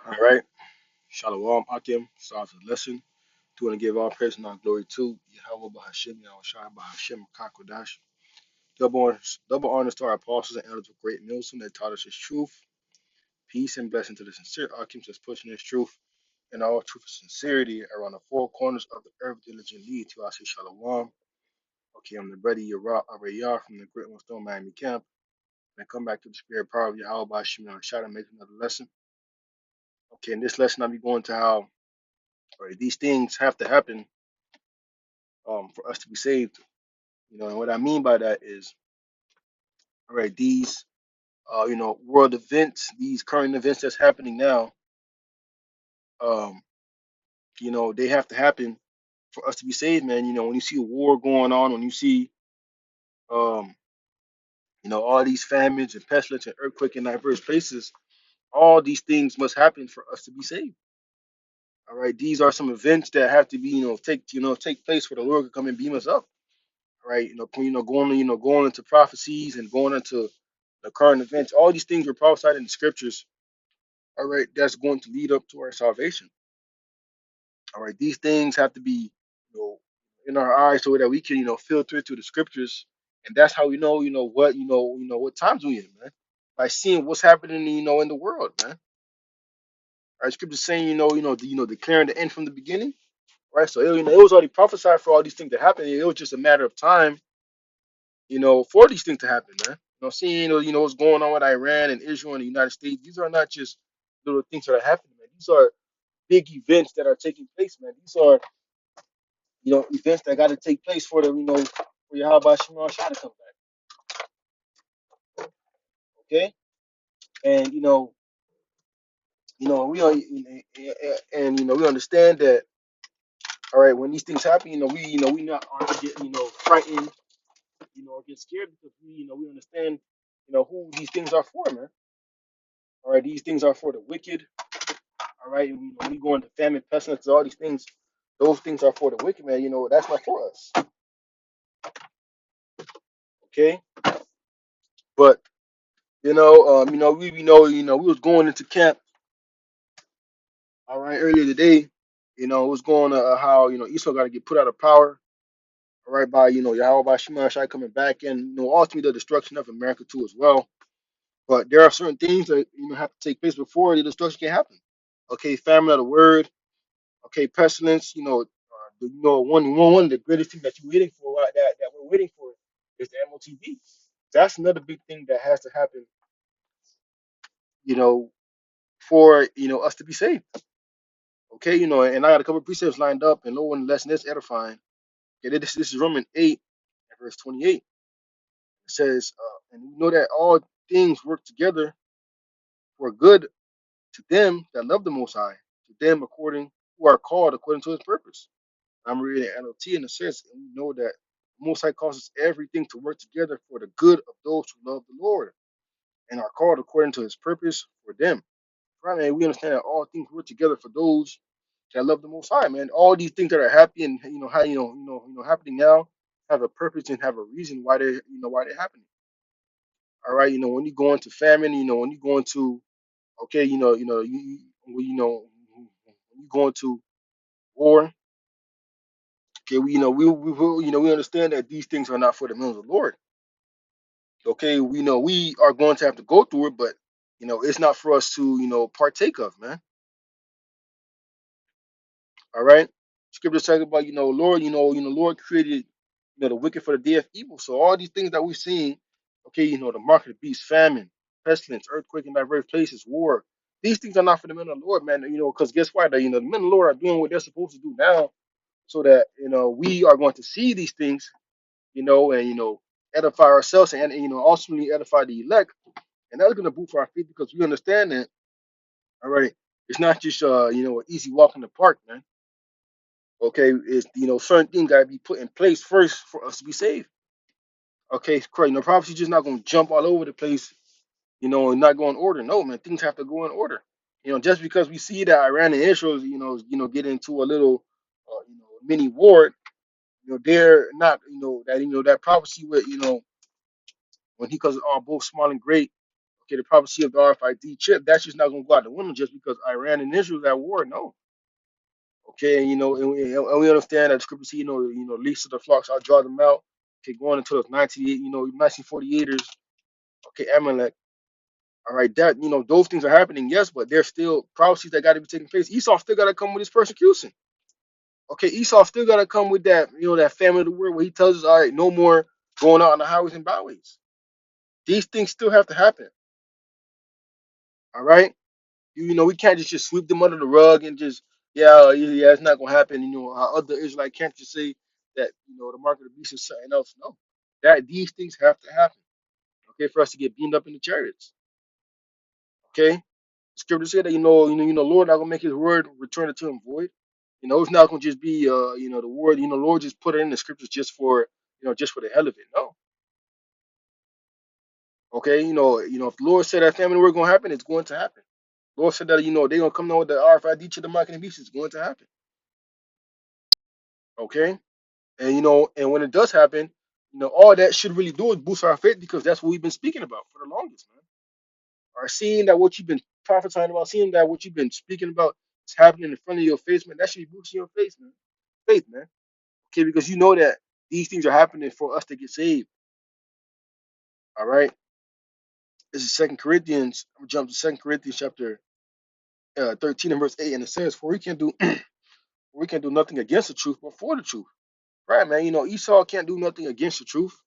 All right. Shalom Akim. Start the lesson. To want to give all praise and all glory to Yahweh Bahashim, Yahweh Shai Bahashim, Kakodash. Double honors to our apostles and elders of great Milsom that taught us his truth. Peace and blessing to the sincere Akim that's pushing his truth and all truth and sincerity around the four corners of the earth diligently to us. Shalom. Okay, I'm the brother Yara Arayah from the Great One Stone Miami camp. And I come back to the spirit power of Yahweh Bahashim, Yahweh Shai to make another lesson. Okay, in this lesson, I'll be going to how these things have to happen for us to be saved. And what I mean by that is, all right, these, world events, these current events that's happening now, um, they have to happen for us to be saved, man. When you see a war going on, when you see, um, all these famines and pestilence and earthquake in diverse places, all these things must happen for us to be saved. All right, these are some events that have to be, take place for the Lord to come and beam us up. Right? Going into prophecies and going into the current events. All these things were prophesied in the scriptures. All right, that's going to lead up to our salvation. All right, these things have to be, in our eyes so that we can, filter through the scriptures, and that's how we know, what times we in, man. By seeing what's happening, in the world, man. Our scriptures saying, declaring the end from the beginning, right? So, it was already prophesied for all these things to happen. It was just a matter of time, for these things to happen, man. Seeing, what's going on with Iran and Israel and the United States. These are not just little things that are happening, man. These are big events that are taking place, man. These are, events that got to take place for for Yahweh Shema Shah to come back. Okay, and we are, and we understand that. All right, when these things happen, we not aren't to get frightened, or get scared because we understand, who these things are for, man. All right, these things are for the wicked. All right, when we go into famine, pestilence, all these things, those things are for the wicked, man. That's not for us. Okay, but we was going into camp. All right, earlier today, it was going to how Esau got to get put out of power. All right, by Yahweh by Shema Shai coming back, and ultimately the destruction of America too as well. But there are certain things that have to take place before the destruction can happen. Okay, famine of the word. Okay, pestilence. One of the greatest things that you're waiting for, that we're waiting for, is the MOTV. That's another big thing that has to happen. You know, for us to be saved. Okay, and I got a couple of precepts lined up, and no one lesson is edifying. Okay, this is Romans 8, verse 28. It says, and we know that all things work together for good to them that love the Most High, to them according who are called according to His purpose. I'm reading NLT, and it says, and we know that the Most High causes everything to work together for the good of those who love the Lord and are called according to His purpose for them. Right, man, we understand that all things work together for those that love the Most High, man. All these things that are happy and how happening now have a purpose and have a reason why they're happening. All right, when you go into famine, when you go into okay, when you go into war, okay, we understand that these things are not for the millions of the Lord. Okay, we know we are going to have to go through it, but it's not for us to partake of, man. All right. Scripture talk about, Lord, Lord created, the wicked for the day of evil. So all these things that we're seeing, okay, the mark of the beast, famine, pestilence, earthquake in diverse places, war. These things are not for the men of the Lord, man. Because guess what? The men of the Lord are doing what they're supposed to do now, so that we are going to see these things, and edify ourselves and ultimately edify the elect, and that's going to boost our faith because we understand that. All right, it's not just an easy walk in the park, man. Okay, is certain things gotta be put in place first for us to be saved. Okay, correct. Prophecy just not gonna jump all over the place, and not go in order. No, man, things have to go in order. Just because we see that Iran and Israel, get into a little, mini war, they're not, that prophecy with, when he calls it all both small and great. Okay, the prophecy of the RFID chip, that's just not going to go out the window just because Iran and Israel is at war. No. Okay, and we understand that the scripture, least of the flocks, I'll draw them out. Okay, going into those 1948ers. Okay, Amalek. All right, that those things are happening, yes, but there's still prophecies that got to be taking place. Esau still got to come with his persecution. Okay, Esau still got to come with that, that famine of the world where he tells us, all right, no more going out on the highways and byways. These things still have to happen. All right, we can't just sweep them under the rug and just yeah, it's not gonna happen. Our other Israelite can't just say that the mark of the beast is something else. No, that these things have to happen. Okay, for us to get beamed up in the chariots. Okay, scripture said that Lord not gonna make His word return it to Him void. It's not gonna just be the word. Lord just put it in the scriptures just for just for the hell of it. No. Okay, if the Lord said that famine were gonna happen, it's going to happen. Lord said that they're gonna come down with the RFID to the mark and the beast. It's going to happen. Okay, and and when it does happen, all that should really do is boost our faith because that's what we've been speaking about for the longest, man. Or seeing that what you've been prophesying about, seeing that what you've been speaking about is happening in front of your face, man. That should be boosting your faith, man. Okay, because you know that these things are happening for us to get saved. All right. This is Second Corinthians. I'm gonna jump to Second Corinthians chapter 13 and verse 8, and it says, "For we can do nothing against the truth, but for the truth." Right, man. Esau can't do nothing against the truth.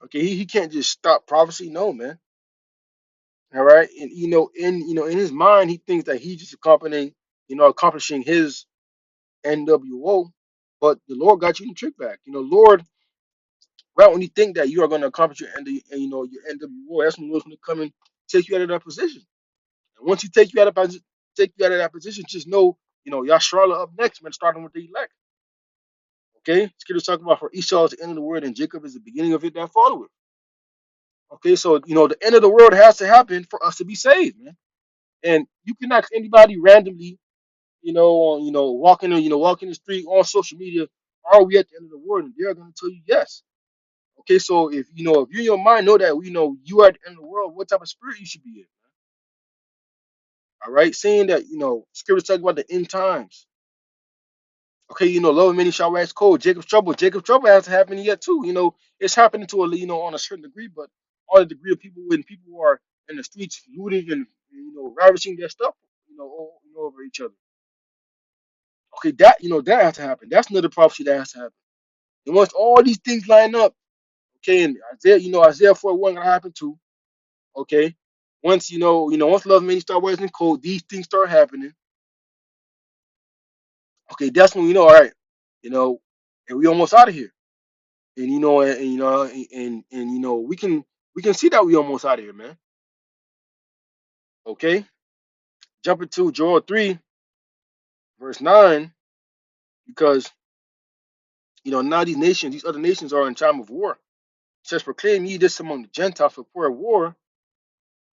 Okay, he can't just stop prophecy. No, man. All right, and in his mind, he thinks that he's just accomplishing his NWO, but the Lord got you in the trick back. Lord, right when you think that you are going to accomplish your your NWO, that's when the Lord's going to come and take you out of that position. And once he take you out of that position, just know, Yasharala up next, man, starting with the elect. Okay, Scripture talking about for Esau is the end of the world and Jacob is the beginning of it that followeth. Okay, so the end of the world has to happen for us to be saved, man. And you can ask anybody randomly, walking the street on social media, are we at the end of the world? And they're gonna tell you yes. Okay, so if if you in your mind know that you are at the end of the world, what type of spirit you should be in? All right, saying that scripture talking about the end times. Okay, love and many shall wax cold. Jacob's trouble. Jacob's trouble hasn't happened yet too. It's happening to a on a certain degree, but all the degree of people when people are in the streets looting and ravishing their stuff, over each other. Okay, that has to happen. That's another prophecy that has to happen. And once all these things line up, okay, and Isaiah, Isaiah 41 gonna happen too. Okay. Once once love and many start waxing cold, these things start happening. Okay, that's when we know, all right, and we almost out of here. And we can see that we almost out of here, man. Okay, jumping to Joel 3 verse 9, because now these other nations are in time of war. It says, "Proclaim ye this among the Gentiles for prayer of war.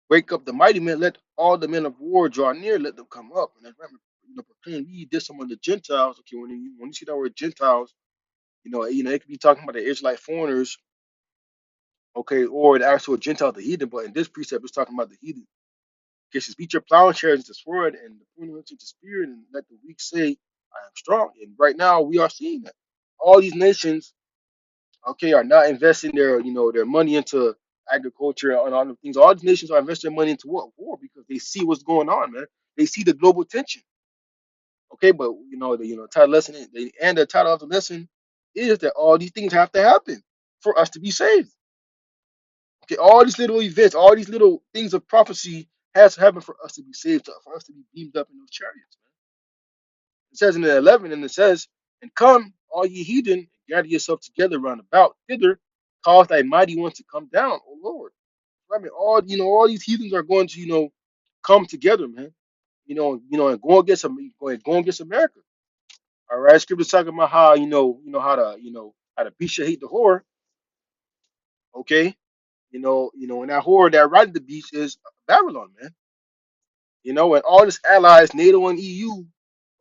Wake up the mighty men, let all the men of war draw near, let them come up." And remember, proclaim ye this among the Gentiles. Okay, when you see that word Gentiles, it could be talking about the Israelite foreigners, okay, or the actual Gentiles, the heathen. But in this precept, it's talking about the heathen. Okay, says, "Beat your plowshares into sword and the pruning into the spear, and let the weak say, I am strong." And right now, we are seeing that all these nations, okay, are not investing their money into agriculture and all the things. All these nations are investing their money into what? War, because they see what's going on, man. They see the global tension. Okay, but title lesson and the title of the lesson is that all these things have to happen for us to be saved. Okay, all these little events, all these little things of prophecy has to happen for us to be saved, for us to be beamed up in those chariots, man. It says in the 11, and it says, "And come, all ye heathen, gather yourself together round about thither, cause thy mighty ones to come down, O Lord." I mean, all these heathens are going to, come together, man. And go against America. All right, scripture talking about how how the beast should hate the whore. Okay, and that whore that riding the beast is Babylon, man. And all its allies, NATO and EU,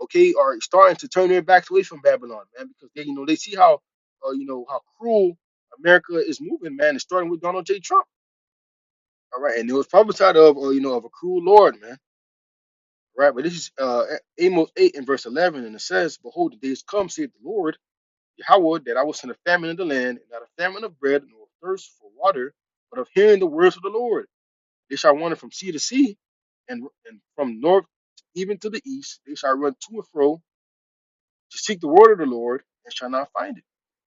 okay, are starting to turn their backs away from Babylon, man, because they see how cruel America is moving, man. It's starting with Donald J. Trump. All right, and it was prophesied of, of a cruel Lord, man. Right, but this is Amos 8 and verse 11, and it says, "Behold, the days come, saith the Lord Yahweh, that I will send a famine in the land, and not a famine of bread, nor thirst for water, but of hearing the words of the Lord. They shall wander from sea to sea, and from north even to the east. They shall run to and fro to seek the word of the Lord, and shall not find it."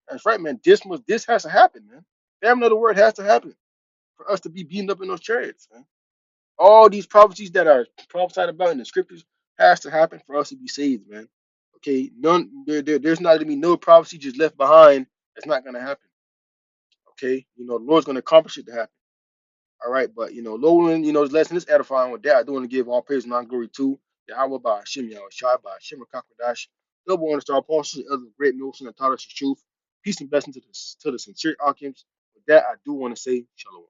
That's right, man. This has to happen, man. Famine of the word has to happen for us to be beaten up in those chariots, man. All these prophecies that are prophesied about in the scriptures has to happen for us to be saved, man. Okay, there's not gonna be no prophecy just left behind. That's not gonna happen. Okay, the Lord's gonna accomplish it to happen. All right, but Lowland, this lesson is edifying. With that, I do want to give all praise and honor glory to Yahweh by Hashem, Yahweh Shai by Hashem Kakwadash, double one star apostles and other great notions that taught us the truth. Peace and blessings to the sincere Akims. With that, I do want to say shalom.